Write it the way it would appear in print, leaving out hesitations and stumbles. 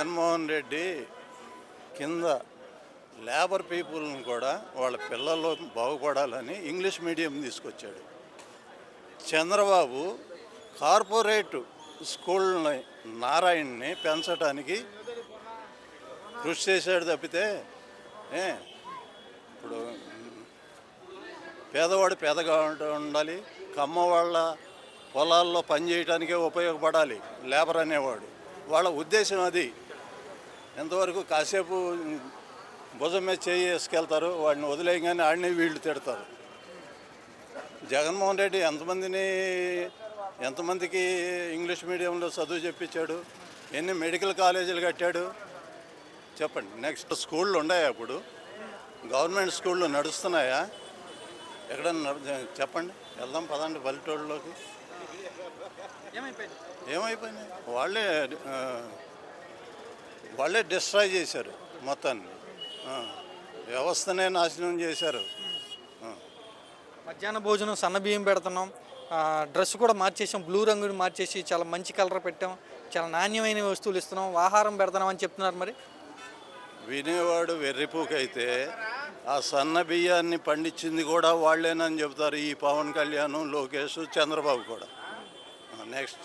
జగన్మోహన్ రెడ్డి కింద లేబర్ పీపుల్ని కూడా వాళ్ళ పిల్లలు బాగుపడాలని ఇంగ్లీష్ మీడియం తీసుకొచ్చాడు. చంద్రబాబు కార్పొరేట్ స్కూల్ని నారాయణని పెంచడానికి కృషి చేశాడు తప్పితే ఇప్పుడు పేదవాడు పేదగా ఉండాలి, కమ్మ వాళ్ళ పొలాల్లో పనిచేయడానికే ఉపయోగపడాలి లేబర్ అనేవాడు. వాళ్ళ ఉద్దేశం అది. ఎంతవరకు కాసేపు భుజం మీద చేయి వేసుకెళ్తారు, వాడిని వదిలేయగానే ఆడిని వీళ్ళు తిడతారు. జగన్మోహన్ రెడ్డి ఎంతమందికి ఇంగ్లీష్ మీడియంలో చదువు చెప్పించాడు, ఎన్ని మెడికల్ కాలేజీలు కట్టాడు చెప్పండి. నెక్స్ట్ స్కూళ్ళు ఉన్నాయా? అప్పుడు గవర్నమెంట్ స్కూళ్ళు నడుస్తున్నాయా? ఎక్కడన్నా చెప్పండి, వెళ్దాం పదండి పల్లెటూళ్ళలోకి. ఏమైపోయినాయి? వాళ్ళే డిస్ట్రాయ్ చేశారు మొత్తాన్ని, వ్యవస్థనే నాశనం చేశారు. మధ్యాహ్న భోజనం సన్న బియ్యం పెడుతున్నాం, డ్రెస్ కూడా మార్చేసాం, బ్లూ రంగుని మార్చేసి చాలా మంచి కలర్ పెట్టాం, చాలా నాణ్యమైన వస్తువులు ఇస్తున్నాం, ఆహారం పెడుతున్నాం అని చెప్తున్నారు. మరి వినేవాడు వెర్రిపూకైతే ఆ సన్న బియ్యాన్ని పండించింది కూడా వాళ్ళేనని చెబుతారు ఈ పవన్ కళ్యాణ్, లోకేష్, చంద్రబాబు కూడా. నెక్స్ట్